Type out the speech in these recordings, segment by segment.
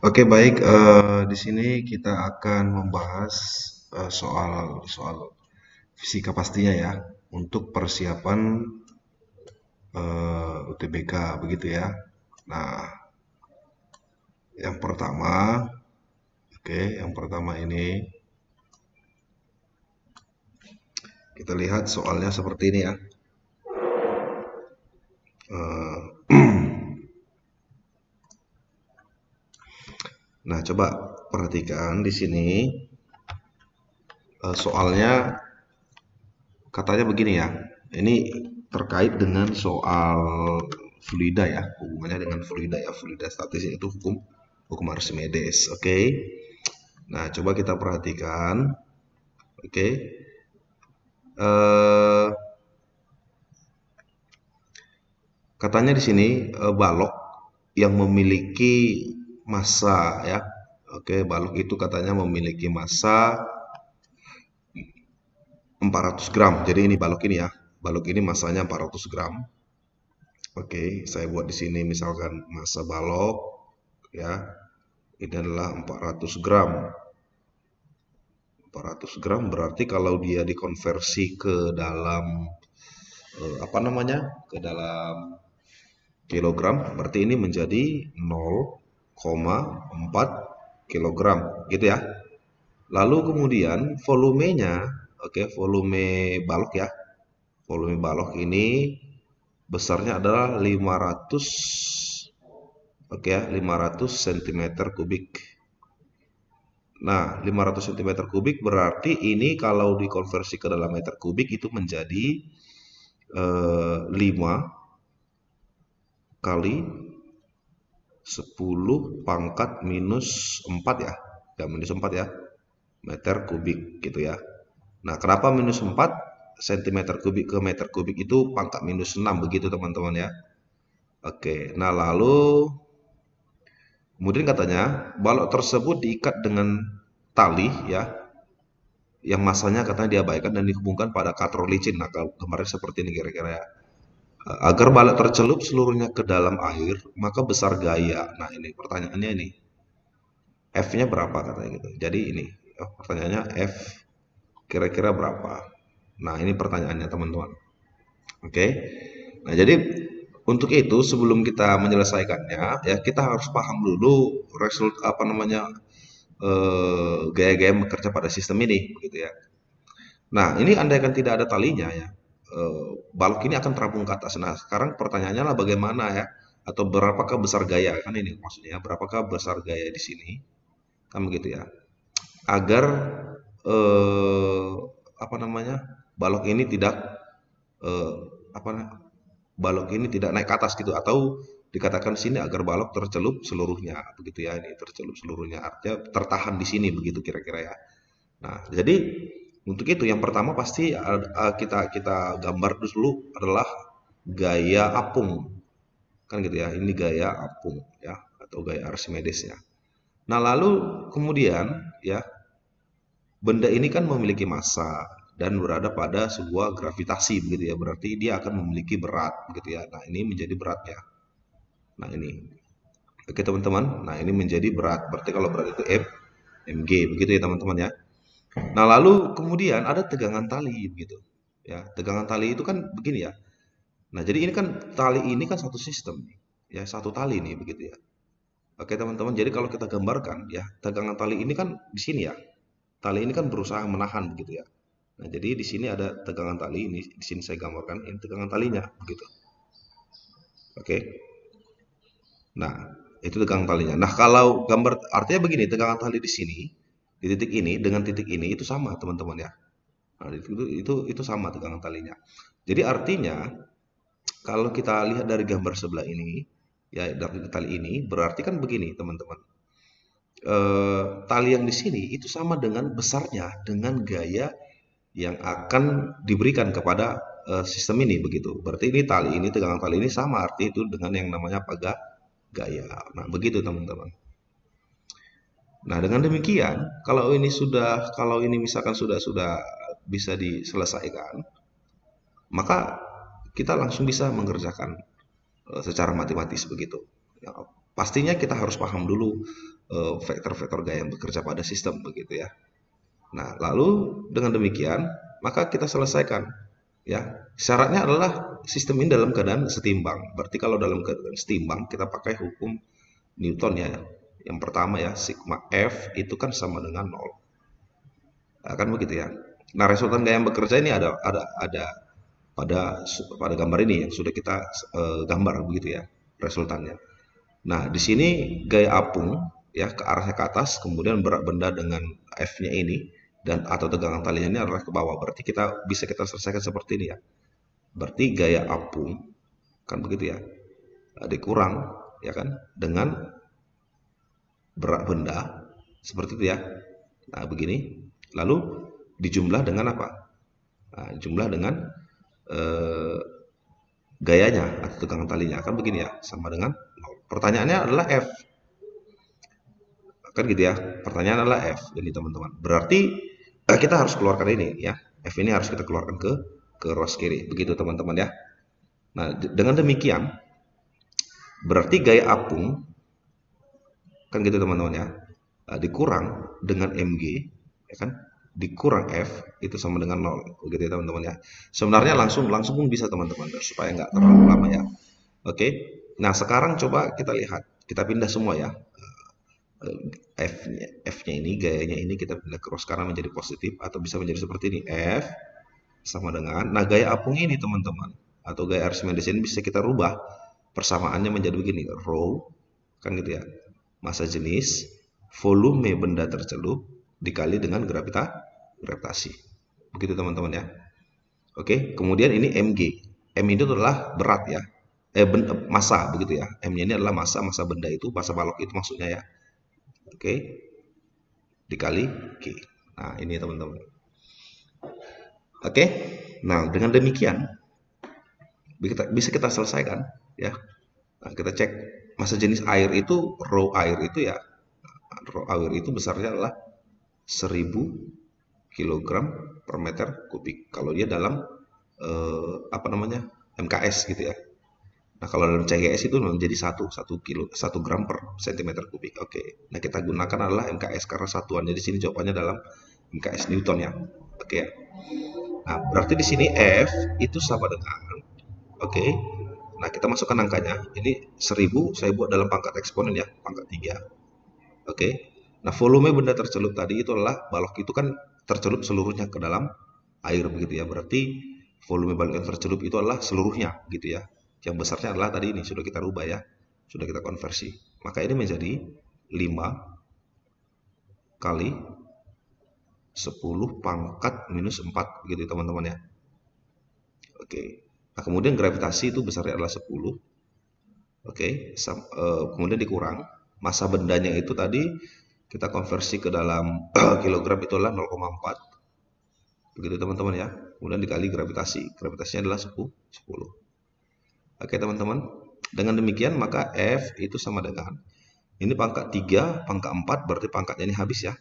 Oke, baik. Di sini kita akan membahas soal fisika pastinya ya, untuk persiapan UTBK begitu ya. Nah, yang pertama, oke, yang pertama ini kita lihat soalnya seperti ini ya. Nah, coba perhatikan di sini soalnya katanya begini ya. Ini terkait dengan soal fluida ya, hubungannya dengan fluida ya, fluida statis itu hukum hukum Archimedes. Oke. Nah, coba kita perhatikan. Oke. Eh, Katanya di sini balok yang memiliki massa ya. Oke, balok itu katanya memiliki massa 400 gram. Jadi ini balok ini ya. Balok ini massanya 400 gram. Oke, saya buat di sini misalkan massa balok ya. Ini adalah 400 gram. 400 gram berarti kalau dia dikonversi ke dalam apa namanya? Ke dalam kilogram, berarti ini menjadi 0,4 kilogram gitu ya. Lalu kemudian volumenya, oke, volume balok ya. Volume balok ini besarnya adalah 500, oke ya, 500 cm kubik. Nah, 500 cm kubik berarti ini kalau dikonversi ke dalam meter kubik itu menjadi 5 kali 10 pangkat minus 4 ya. Ya, minus 4 ya. Meter kubik gitu ya. Nah, kenapa minus 4 cm kubik ke meter kubik itu pangkat minus 6 begitu teman-teman ya. Oke, nah lalu kemudian katanya balok tersebut diikat dengan tali ya, yang masanya katanya diabaikan dan dihubungkan pada katrol licin. Nah, kemarin seperti ini kira-kira ya. Agar balok tercelup seluruhnya ke dalam air, maka besar gaya. Nah, ini pertanyaannya ini. F-nya berapa katanya gitu. Jadi ini pertanyaannya F kira-kira berapa? Nah, ini pertanyaannya teman-teman. Oke. Nah, jadi untuk itu sebelum kita menyelesaikannya ya kita harus paham dulu result apa namanya gaya-gaya bekerja pada sistem ini gitu ya. Nah, ini andaikan tidak ada talinya ya, balok ini akan terapung ke atas. Nah, sekarang pertanyaannya lah bagaimana ya, atau berapakah besar gaya kan ini maksudnya, berapakah besar gaya di sini, kan begitu ya, agar eh, apa namanya balok ini tidak eh, apa balok ini tidak naik ke atas gitu, atau dikatakan di sini agar balok tercelup seluruhnya begitu ya, ini tercelup seluruhnya artinya tertahan di sini begitu kira-kira ya. Nah, jadi untuk itu yang pertama pasti kita kita gambar dulu adalah gaya apung. Kan gitu ya. Ini gaya apung ya atau gaya Archimedes ya. Nah, lalu kemudian ya benda ini kan memiliki massa dan berada pada sebuah gravitasi begitu ya. Berarti dia akan memiliki berat begitu ya. Nah, ini menjadi beratnya. Nah, ini. Oke, teman-teman. Nah, ini menjadi berat. Berarti kalau berat itu mg begitu ya, teman-teman ya. Nah, lalu kemudian ada tegangan tali begitu. Ya, tegangan tali itu kan begini ya. Nah, jadi ini kan tali ini kan satu sistem nih. Ya, satu tali nih begitu ya. Oke, teman-teman. Jadi kalau kita gambarkan ya, tegangan tali ini kan di sini ya. Tali ini kan berusaha menahan begitu ya. Nah, jadi di sini ada tegangan tali ini, di sini saya gambarkan ini tegangan talinya begitu. Oke. Nah, itu tegangan talinya. Nah, kalau gambar artinya begini, tegangan tali di sini di titik ini dengan titik ini itu sama, teman-teman ya. Nah, itu sama tegangan talinya. Jadi artinya kalau kita lihat dari gambar sebelah ini, ya dari tali ini, berarti kan begini teman-teman. Tali yang di sini itu sama dengan besarnya, dengan gaya yang akan diberikan kepada sistem ini begitu. Berarti ini tali ini, tegangan tali ini sama arti itu dengan yang namanya gaya. Nah, begitu teman-teman. Nah, dengan demikian, kalau ini misalkan sudah bisa diselesaikan, maka kita langsung bisa mengerjakan secara matematis begitu. Ya, pastinya kita harus paham dulu vektor-vektor gaya yang bekerja pada sistem begitu ya. Nah, lalu dengan demikian maka kita selesaikan ya. Syaratnya adalah sistem ini dalam keadaan setimbang. Berarti kalau dalam keadaan setimbang kita pakai hukum Newton ya. Yang pertama ya, sigma F itu kan sama dengan 0. Nah, kan begitu ya. Nah, resultan gaya yang bekerja ini ada pada gambar ini yang sudah kita gambar begitu ya resultannya. Nah, di sini gaya apung ya ke arahnya ke atas, kemudian berat benda dengan F-nya ini dan atau tegangan talinya ini adalah ke bawah. Berarti bisa kita selesaikan seperti ini ya. Berarti gaya apung kan begitu ya. Dikurang ya kan dengan berat benda seperti itu ya. Nah, begini. Lalu dijumlah dengan apa? Nah, jumlah dengan eh, gayanya atau tegangan talinya kan begini ya, sama dengan 0. Pertanyaannya adalah F. Kan gitu ya. Pertanyaan adalah F ini teman-teman. Berarti kita harus keluarkan ini ya. F ini harus kita keluarkan ke ruas kiri. Begitu teman-teman ya. Nah, dengan demikian berarti gaya apung kan gitu teman-teman ya. Dikurang dengan mg ya kan? Dikurang F itu sama dengan 0 begitu ya teman-teman ya. Sebenarnya langsung pun bisa teman-teman supaya nggak terlalu lama ya. Oke. Nah, sekarang coba kita lihat. Kita pindah semua ya. F-nya ini, gayanya ini kita pindah cross kanan menjadi positif atau bisa menjadi seperti ini. F sama dengan, nah gaya apung ini teman-teman, atau gaya Archimedes ini bisa kita rubah persamaannya menjadi begini. Rho, kan gitu ya. Massa jenis, volume benda tercelup, dikali dengan gravitasi. Begitu teman-teman ya. Oke, kemudian ini mg. M itu adalah berat ya. Massa begitu ya. M-nya ini adalah massa benda itu, massa balok itu maksudnya ya. Oke, dikali G. Nah, ini teman-teman. Oke, nah dengan demikian bisa kita selesaikan ya. Nah, kita cek massa jenis air itu, rho air itu ya, rho air itu besarnya adalah 1000 kg per meter kubik. Kalau dia dalam apa namanya MKS gitu ya. Nah, kalau dalam CGS itu menjadi 1 gram per cm kubik. Oke. Nah, kita gunakan adalah MKS karena satuannya di sini jawabannya dalam MKS Newton ya. Oke ya. Nah, berarti di sini F itu sama dengan oke. Nah, kita masukkan angkanya. Ini 1000 saya buat dalam pangkat eksponen ya, pangkat 3. Oke. Nah, volume benda tercelup tadi itu adalah balok itu kan tercelup seluruhnya ke dalam air begitu ya. Berarti volume balok yang tercelup itu adalah seluruhnya gitu ya. Yang besarnya adalah tadi ini sudah kita rubah ya. Sudah kita konversi. Maka ini menjadi 5 kali 10 pangkat minus 4 begitu teman-teman ya. Oke. Nah, kemudian gravitasi itu besarnya adalah 10. Oke, kemudian dikurang massa bendanya itu tadi kita konversi ke dalam kilogram itu adalah 0,4. Begitu teman-teman ya. Kemudian dikali gravitasi. Gravitasinya adalah 10. Oke, teman-teman. Dengan demikian maka F itu sama dengan ini pangkat 3, pangkat 4 berarti pangkatnya ini habis ya.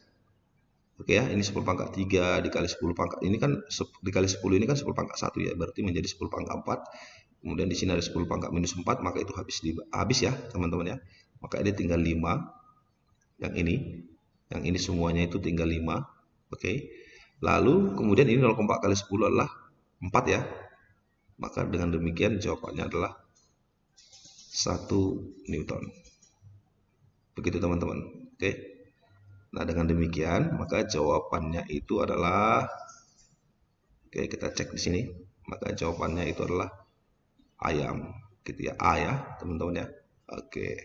Oke ya, ini 10 pangkat 3 dikali 10 pangkat. Ini kan dikali 10 ini kan 10 pangkat 1 ya, berarti menjadi 10 pangkat 4. Kemudian di sini ada 10 pangkat minus 4, maka itu habis ya, teman-teman ya. Maka ini tinggal 5. Yang ini semuanya itu tinggal 5. Oke. Lalu kemudian ini 0,4 kali 10 adalah 4 ya. Maka dengan demikian jawabannya adalah 1 Newton. Begitu teman-teman. Oke. Nah, dengan demikian maka jawabannya itu adalah oke, kita cek di sini. Maka jawabannya itu adalah ayam gitu ya. A ya, teman-teman ya. Oke.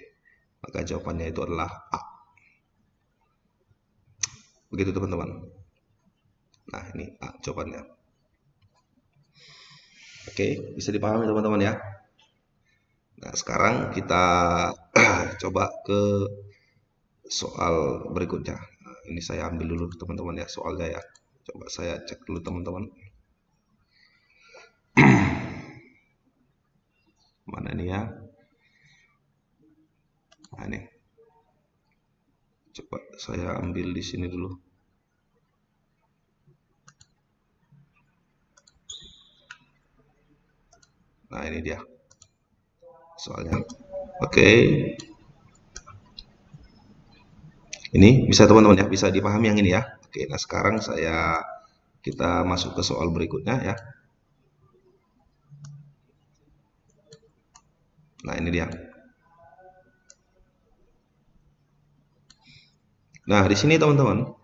Maka jawabannya itu adalah A. Begitu teman-teman. Nah, ini A jawabannya. Oke, bisa dipahami teman-teman ya. Nah, sekarang kita coba ke soal berikutnya. Nah, ini saya ambil dulu teman-teman ya soalnya ya. Coba saya cek dulu teman-teman. Mana ini ya? Nah, ini. Coba saya ambil di sini dulu. Nah, ini dia soalnya. Oke. Ini bisa teman-teman ya, bisa dipahami yang ini ya. Oke, nah sekarang kita masuk ke soal berikutnya ya. Nah, ini dia. Nah, di sini teman-teman,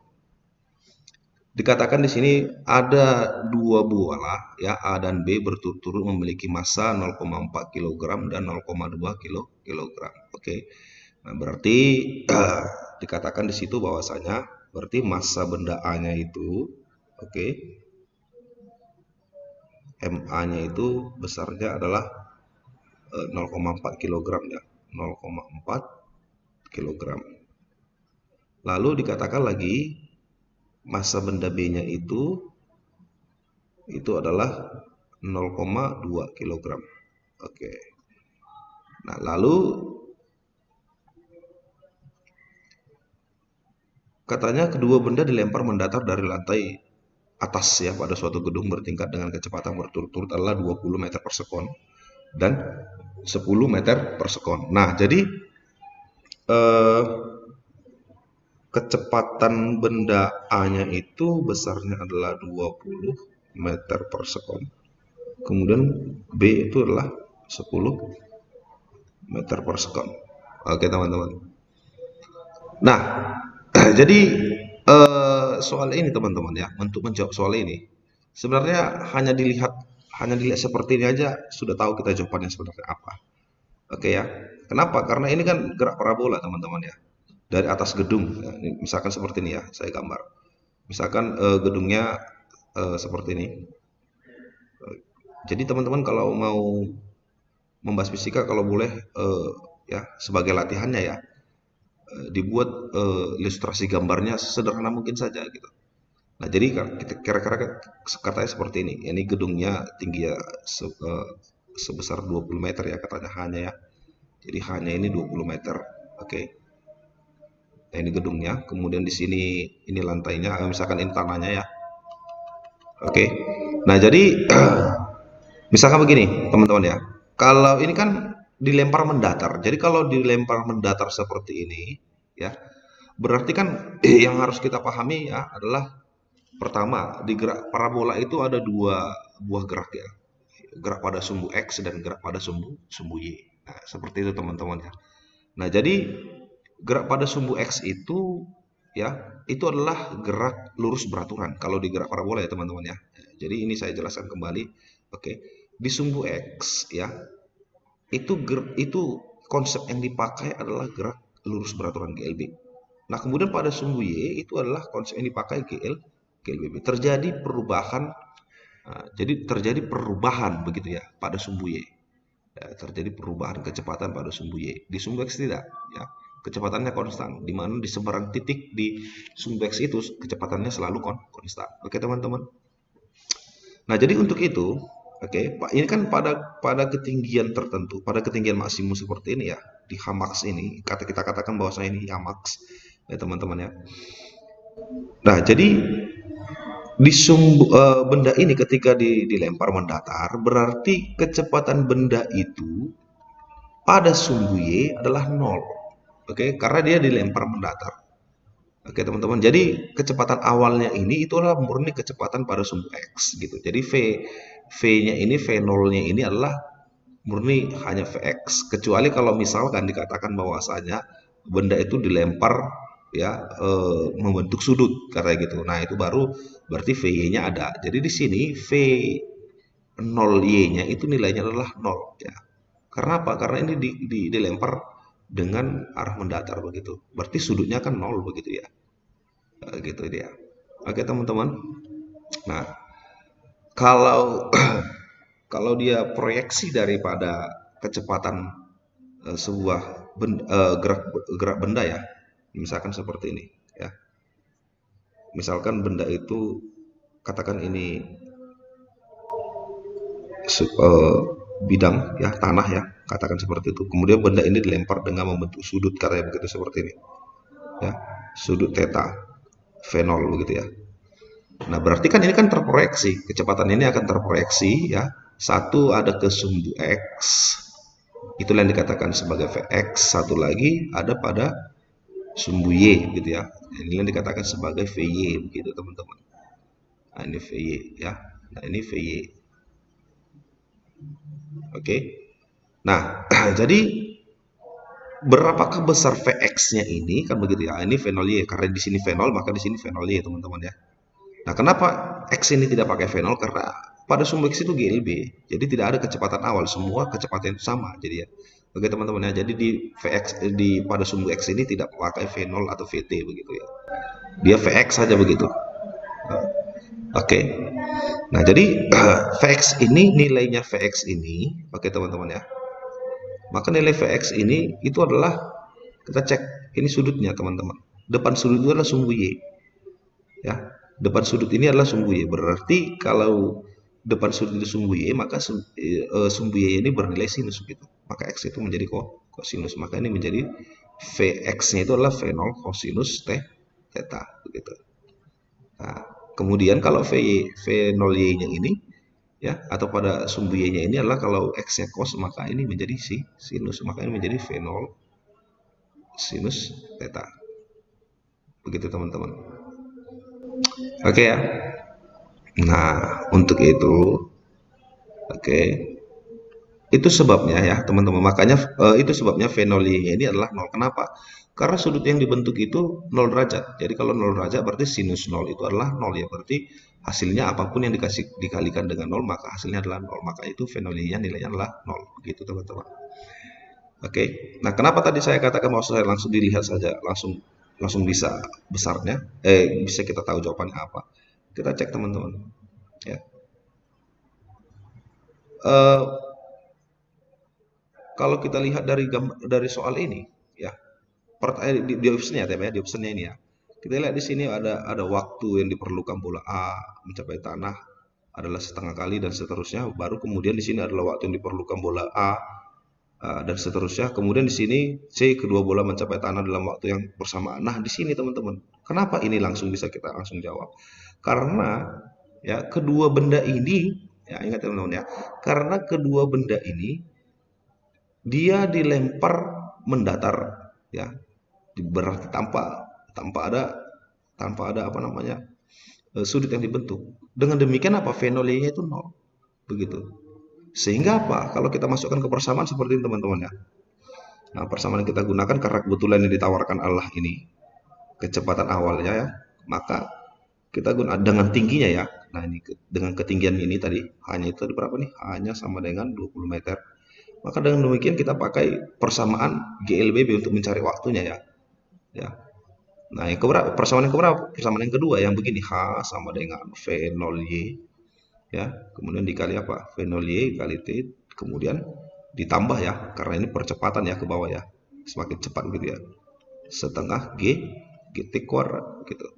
dikatakan di sini ada dua bola ya, A dan B berturut-turut memiliki massa 0,4 kg dan 0,2 kg. Oke. Nah, berarti dikatakan di situ bahwasanya berarti massa benda A-nya itu, oke, MA-nya itu besarnya adalah 0,4 kg ya, 0,4 kg. Lalu dikatakan lagi massa benda B-nya itu adalah 0,2 kg. Oke. Nah, lalu katanya kedua benda dilempar mendatar dari lantai atas ya pada suatu gedung bertingkat dengan kecepatan berturut-turut adalah 20 meter per sekon dan 10 meter per sekon. Nah, jadi kecepatan benda A-nya itu besarnya adalah 20 meter per sekon. Kemudian B itu adalah 10 meter per sekon. Oke, teman-teman. Nah, jadi soal ini teman-teman ya, untuk menjawab soal ini sebenarnya hanya dilihat seperti ini aja sudah tahu kita jawabannya sebenarnya apa. Oke ya. Kenapa? Karena ini kan gerak parabola teman-teman ya. Dari atas gedung, ya. Misalkan seperti ini ya, saya gambar. Misalkan gedungnya seperti ini. Jadi teman-teman kalau mau membahas fisika, kalau boleh ya sebagai latihannya ya, dibuat ilustrasi gambarnya sederhana mungkin saja gitu. Nah, jadi kira-kira katanya seperti ini. Ini gedungnya tinggi ya sebesar 20 meter ya katanya hanya ya. Jadi hanya ini 20 meter. Oke. Nah, ini gedungnya. Kemudian di sini ini lantainya, misalkan ini tanahnya ya. Oke. Nah, jadi misalkan begini, teman-teman ya. Kalau ini kan dilempar mendatar. Jadi kalau dilempar mendatar seperti ini ya, berarti kan yang harus kita pahami ya adalah pertama, di gerak parabola itu ada dua buah gerak ya. Gerak pada sumbu X dan gerak pada sumbu Y. Nah, seperti itu teman-teman ya. Nah, jadi gerak pada sumbu X itu ya, itu adalah gerak lurus beraturan kalau di gerak parabola ya teman-teman ya. Jadi ini saya jelaskan kembali. Oke. Di sumbu X ya, itu konsep yang dipakai adalah gerak lurus beraturan GLB. Nah, kemudian pada sumbu Y itu adalah konsep yang dipakai GLBB. Jadi terjadi perubahan begitu ya pada sumbu Y. Ya, terjadi perubahan kecepatan pada sumbu Y. Di sumbu X tidak, ya. Kecepatannya konstan, di mana di seberang titik di sumbu X itu kecepatannya selalu konstan. Oke, teman-teman. Nah, jadi untuk itu, oke, Pak, ini kan pada ketinggian tertentu, pada ketinggian maksimum seperti ini ya, di Hamax ini, kita katakan bahwa saya ini Hamax, ya teman-teman ya. Nah, jadi di benda ini ketika dilempar mendatar, berarti kecepatan benda itu pada sumbu Y adalah 0. Oke, karena dia dilempar mendatar. Oke, teman-teman. Jadi kecepatan awalnya ini itu adalah murni kecepatan pada sumbu X gitu. Jadi V-nya ini V0-nya ini adalah murni hanya Vx. Kecuali kalau misalkan dikatakan bahwasanya benda itu dilempar ya membentuk sudut kayak gitu. Nah, itu baru berarti Vy-nya ada. Jadi di sini V0y-nya itu nilainya adalah 0 ya. Karena apa? Karena ini dilempar dengan arah mendatar begitu. Berarti sudutnya kan 0 begitu ya. Gitu dia. Oke, teman-teman. Nah, kalau kalau dia proyeksi daripada kecepatan sebuah gerak benda ya, misalkan seperti ini ya. Misalkan benda itu katakan ini bidang ya, tanah ya, katakan seperti itu. Kemudian benda ini dilempar dengan membentuk sudut katanya begitu seperti ini. Ya, sudut theta V0 begitu ya. Nah, berarti kan ini kan terproyeksi, kecepatan ini akan terproyeksi ya. Satu ada ke sumbu X, itulah yang dikatakan sebagai Vx. Satu lagi ada pada sumbu Y gitu ya. Ini yang dikatakan sebagai VY begitu teman-teman. Nah, ini VY ya. Nah, ini VY. Oke. Nah, jadi berapakah besar Vx-nya ini kan begitu ya. Ini fenol Y karena di sini fenol maka di sini fenol Y teman-teman ya. Nah, kenapa X ini tidak pakai fenol? Karena pada sumbu X itu GLB. Jadi tidak ada kecepatan awal, semua kecepatan itu sama. Jadi ya. Oke teman-teman ya. Jadi di Vx pada sumbu X ini tidak pakai fenol atau VT begitu ya. Dia Vx saja begitu. Oke. Nah, jadi Vx ini nilainya Vx ini, oke teman-teman ya. Maka nilai Vx ini itu adalah kita cek ini sudutnya teman-teman. Depan sudut itu adalah sumbu Y. Ya, depan sudut ini adalah sumbu Y. Berarti kalau depan sudut itu sumbu Y, maka sumbu Y ini bernilai sinus gitu. Maka X itu menjadi kosinus. Maka ini menjadi Vx-nya itu adalah V0 kosinus theta begitu. Nah, kemudian kalau V0Y-nya ini ya atau pada sumbu Y-nya ini adalah kalau X-nya cos maka ini menjadi sinus. Maka ini menjadi V0 sinus theta. Begitu teman-teman. Oke ya. Nah, untuk itu, oke, itu sebabnya ya teman-teman. Makanya itu sebabnya fenolinya ini adalah nol. Kenapa? Karena sudut yang dibentuk itu 0 derajat. Jadi kalau 0 derajat berarti sinus 0 itu adalah 0 ya. Berarti hasilnya apapun yang dikalikan dengan 0 maka hasilnya adalah 0. Maka itu fenolinya nilainya adalah 0. Begitu teman-teman. Oke. Nah, kenapa tadi saya katakan mau saya langsung dilihat saja, langsung bisa besarnya, bisa kita tahu jawabannya apa. Kita cek teman-teman. Ya. Eh, kalau kita lihat dari soal ini, ya, di optionnya ya, di optionnya ini ya. Kita lihat di sini ada waktu yang diperlukan bola A mencapai tanah adalah setengah kali dan seterusnya. Baru kemudian di sini adalah waktu yang diperlukan bola A dan seterusnya. Kemudian di sini C kedua bola mencapai tanah dalam waktu yang bersamaan. Nah, di sini teman-teman, kenapa ini langsung bisa kita langsung jawab? Karena ya kedua benda ini ya ingat teman-teman ya, karena kedua benda ini dia dilempar mendatar ya, berarti tanpa ada apa namanya sudut yang dibentuk. Dengan demikian apa fenolinya itu nol begitu. Sehingga apa? Kalau kita masukkan ke persamaan seperti ini teman-teman ya. Nah, persamaan yang kita gunakan karena kebetulan yang ditawarkan Allah ini kecepatan awalnya ya, maka kita gunakan dengan tingginya ya. Nah, ini dengan ketinggian ini tadi hanya itu berapa nih? Hanya sama dengan 20 meter. Maka dengan demikian kita pakai persamaan GLBB untuk mencari waktunya ya. Ya. Nah, yang keberapa? Persamaan yang keberapa? Persamaan yang kedua yang begini H sama dengan V0Y ya. Kemudian dikali apa? V0Y kali T kemudian ditambah ya karena ini percepatan ya ke bawah ya. Semakin cepat gitu ya. Setengah GT kuadrat gitu.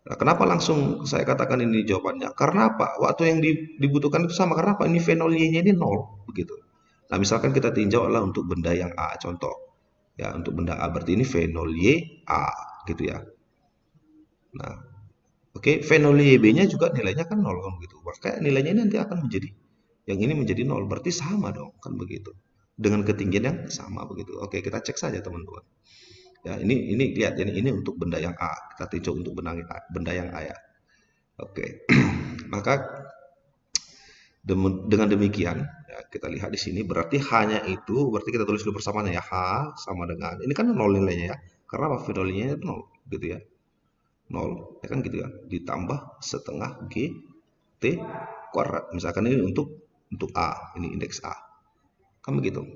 Nah, kenapa langsung saya katakan ini jawabannya? Karena apa? Waktu yang dibutuhkan itu sama. Karena apa? Ini V0Y-nya ini 0 begitu. Nah, misalkan kita tinjau adalah untuk benda yang A, contoh. Ya, untuk benda A berarti ini V0Y A gitu ya. Nah, oke, V0Y B-nya juga nilainya kan 0 kan begitu. Maka nilainya ini nanti akan menjadi yang ini menjadi 0, berarti sama dong kan begitu. Dengan ketinggian yang sama begitu. Oke, kita cek saja teman-teman. Ya, ini lihat ini untuk benda yang A. Kita tinjau untuk benda yang A ya. Oke. Maka dengan demikian ya, kita lihat di sini berarti hanya itu berarti kita tulis dulu persamaannya ya H sama dengan ini kan 0 nilainya ya karena apa nilainya 0 gitu ya 0 ya kan gitu ya ditambah setengah G T kuadrat misalkan ini untuk A ini indeks A kan begitu.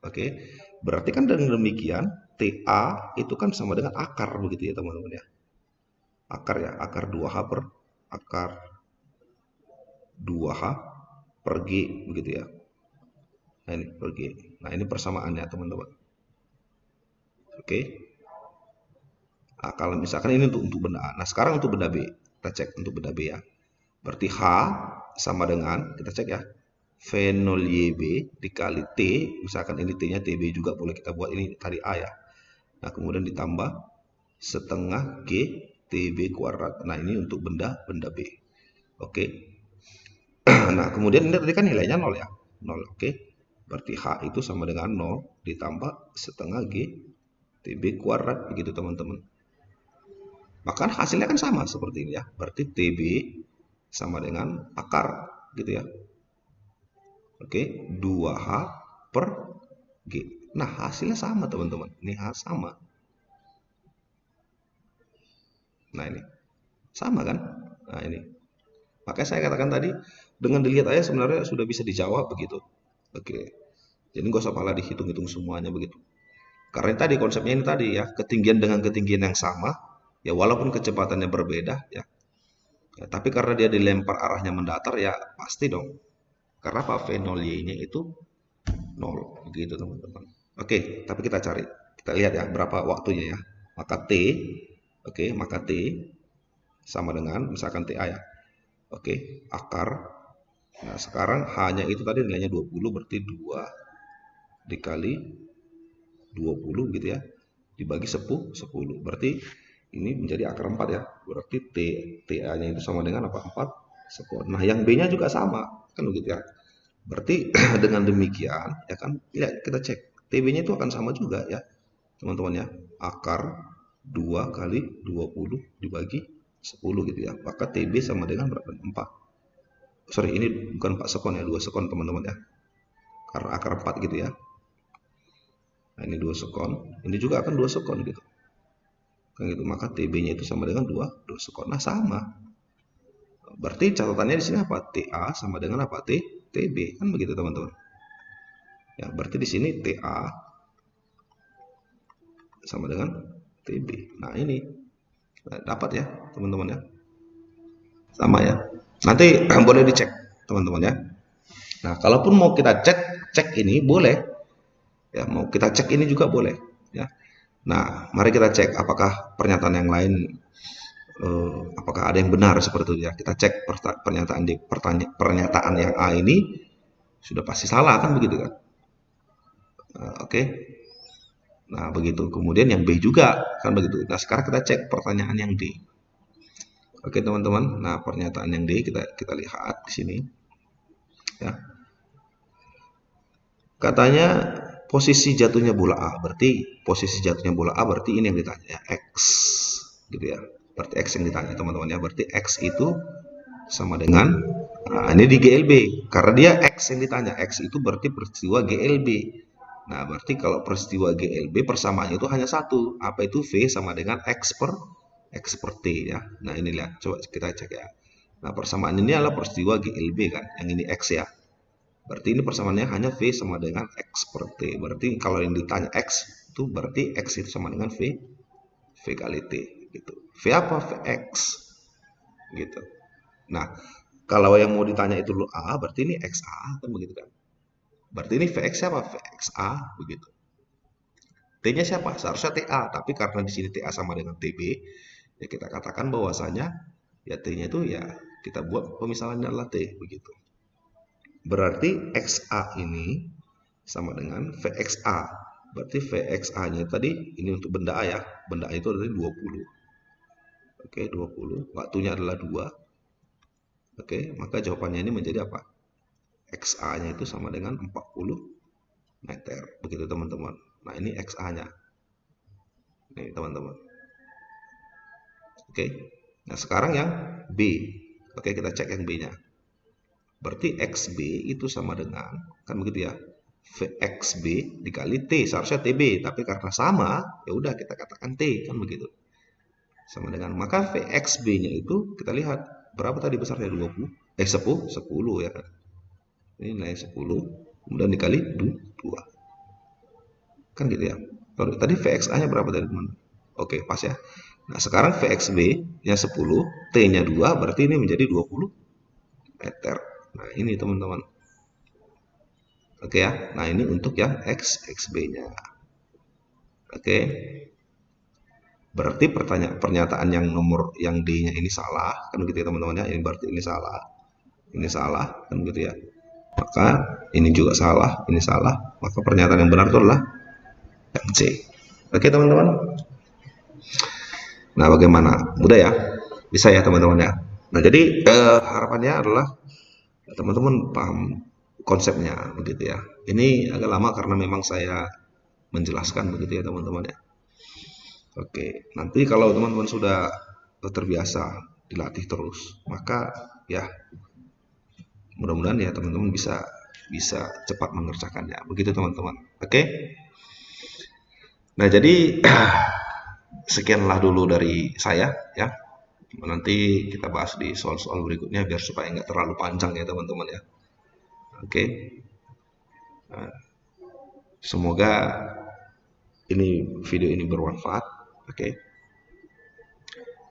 Oke berarti kan dengan demikian TA itu kan sama dengan akar begitu ya teman-teman ya akar 2H per akar 2H per G begitu ya. Nah ini per G. Nah ini persamaannya teman-teman. Oke. Nah, kalau misalkan ini untuk benda A. Nah sekarang untuk benda B. Kita cek untuk benda B ya. Berarti H sama dengan, kita cek ya. V0YB dikali T. Misalkan ini T-nya TB juga boleh kita buat ini tadi A ya. Nah kemudian ditambah setengah G TB kuadrat. Nah ini untuk benda B. Oke. Nah, kemudian ini tadi kan nilainya 0 ya. 0, oke. Berarti H itu sama dengan 0 ditambah setengah G TB kuadrat begitu teman-teman. Bahkan hasilnya kan sama seperti ini ya. Berarti TB sama dengan akar gitu ya. Oke, 2H per G. Nah, hasilnya sama teman-teman. Ini H sama. Nah, ini sama kan? Nah, ini. Makanya saya katakan tadi, dengan dilihat aja sebenarnya sudah bisa dijawab begitu. Oke. Jadi nggak usah malah dihitung-hitung semuanya begitu. Karena tadi konsepnya ini tadi ya, ketinggian dengan ketinggian yang sama, ya walaupun kecepatannya berbeda ya. Ya, tapi karena dia dilempar arahnya mendatar ya pasti dong. Karena apa? V0Y-nya itu 0 begitu teman-teman. Oke, tapi kita cari. Kita lihat ya berapa waktunya ya. Maka T, oke, maka T sama dengan misalkan TA ya. Oke, akar. Nah, sekarang hanya itu tadi nilainya 20 berarti 2 dikali 20 gitu ya. Dibagi 10. Berarti ini menjadi akar 4 ya. Berarti TA-nya itu sama dengan apa? 4 sekon. Nah, yang B-nya juga sama. Kan begitu ya. Berarti dengan demikian ya kan, ya kita cek TB-nya itu akan sama juga ya teman-teman ya, akar 2 kali 20 dibagi 10 gitu ya, maka TB sama dengan berapa? 4. Sorry, ini bukan 4 sekon ya, 2 sekon teman-teman ya, karena akar 4 gitu ya. Nah, ini 2 sekon, ini juga akan 2 sekon gitu kan gitu, maka TB-nya itu sama dengan 2 sekon. Nah, sama. Berarti catatannya di sini apa? TA sama dengan apa? TB kan begitu teman-teman. Ya, berarti di sini TA sama dengan TB. Nah, ini dapat ya teman-teman ya. Sama ya. Nanti boleh dicek teman-teman ya. Nah, kalaupun mau kita cek ini boleh. Ya, mau kita cek ini juga boleh ya. Nah, mari kita cek apakah pernyataan yang lain apakah ada yang benar seperti itu ya. Kita cek pernyataan yang A ini sudah pasti salah kan begitu kan. Oke. Nah, begitu. Kemudian yang B juga kan begitu. Nah, sekarang kita cek pertanyaan yang D. Oke, teman-teman. Nah, pernyataan yang D kita lihat di sini. Ya. Katanya posisi jatuhnya bola A. Berarti posisi jatuhnya bola A berarti ini yang ditanya ya, X. Gitu ya. Berarti X yang ditanya, teman-teman ya. Berarti X itu sama dengan ini di GLB. Karena dia X yang ditanya. X itu berarti peristiwa GLB. Nah, berarti kalau peristiwa GLB persamaannya itu hanya satu. Apa itu? V sama dengan X per T ya. Nah, ini lihat. Coba kita cek ya. Nah, persamaan ini adalah peristiwa GLB kan. Yang ini X ya. Berarti ini persamaannya hanya V sama dengan X per T. Berarti kalau yang ditanya X, itu berarti X itu sama dengan V kali T. Gitu. V apa? Vx. Gitu. Nah, kalau yang mau ditanya itu dulu A, berarti ini XA. Kan begitu kan. Berarti ini Vx siapa? Vxa begitu. T-nya siapa? Seharusnya TA, tapi karena di sini TA sama dengan TB, ya kita katakan bahwasanya ya T-nya itu ya kita buat pemisahan adalah T begitu. Berarti XA ini sama dengan VXA. Berarti VXA-nya tadi ini untuk benda A ya. Benda A itu adalah 20. Oke, 20. Waktunya adalah 2. Oke, maka jawabannya ini menjadi apa? XA-nya itu sama dengan 40 meter. Begitu teman-teman. Nah, ini XA-nya. Nih, teman-teman. Oke. Nah, sekarang yang B. Oke, kita cek yang B-nya. Berarti XB itu sama dengan, kan begitu ya, VXB dikali T. Seharusnya TB, tapi karena sama, ya udah kita katakan T, kan begitu. Sama dengan, maka VXB-nya itu kita lihat berapa tadi besarnya 10 ya kan. Ini nilai 10 kemudian dikali 2. Kan gitu ya. Tadi VXA-nya berapa tadi teman? Oke, pas ya. Nah, sekarang VXB-nya 10, T-nya 2, berarti ini menjadi 20 meter. Nah, ini teman-teman. Oke ya. Nah, ini untuk yang XB-nya. Oke. Berarti pernyataan yang nomor yang D-nya ini salah, kan gitu ya teman-teman ya. Ini berarti ini salah. Ini salah, kan gitu ya. Maka ini juga salah, ini salah. Maka pernyataan yang benar itu adalah yang C. Oke, teman-teman. Nah, bagaimana? Mudah ya? Bisa ya, teman-teman ya. Nah, jadi harapannya adalah teman-teman paham konsepnya begitu ya. Ini agak lama karena memang saya menjelaskan begitu ya teman-teman ya. Oke, nanti kalau teman-teman sudah terbiasa dilatih terus, maka ya mudah-mudahan ya teman-teman bisa bisa cepat mengerjakannya. Begitu teman-teman. Oke. Nah, jadi sekianlah dulu dari saya ya. Nanti kita bahas di soal-soal berikutnya biar supaya nggak terlalu panjang ya teman-teman ya. Oke. Semoga video ini bermanfaat. Oke.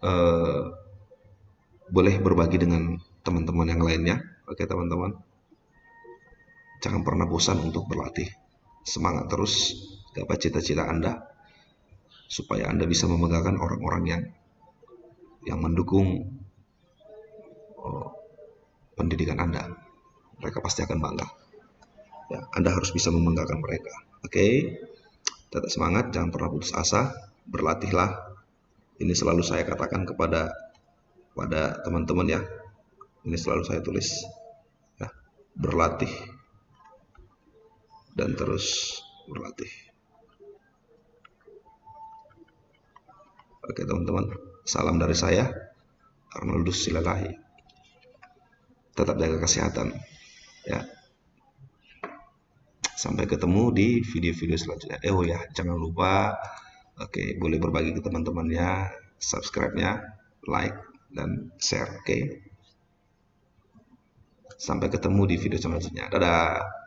Eh, boleh berbagi dengan teman-teman yang lainnya. Oke teman-teman. Jangan pernah bosan untuk berlatih. Semangat terus gapai cita-cita Anda supaya Anda bisa membanggakan orang-orang yang mendukung pendidikan Anda. Mereka pasti akan bangga. Ya, Anda harus bisa membanggakan mereka. Oke, tetap semangat, jangan pernah putus asa, berlatihlah. Ini selalu saya katakan pada teman-teman ya. Ini selalu saya tulis. Ya, berlatih dan terus berlatih. Oke teman-teman, salam dari saya, Arnoldus Silalahi. Tetap jaga kesehatan. Ya, sampai ketemu di video-video selanjutnya. Oh ya, jangan lupa, oke, boleh berbagi ke teman-temannya, subscribe-nya, like, dan share. Oke. Sampai ketemu di video selanjutnya. Dadah.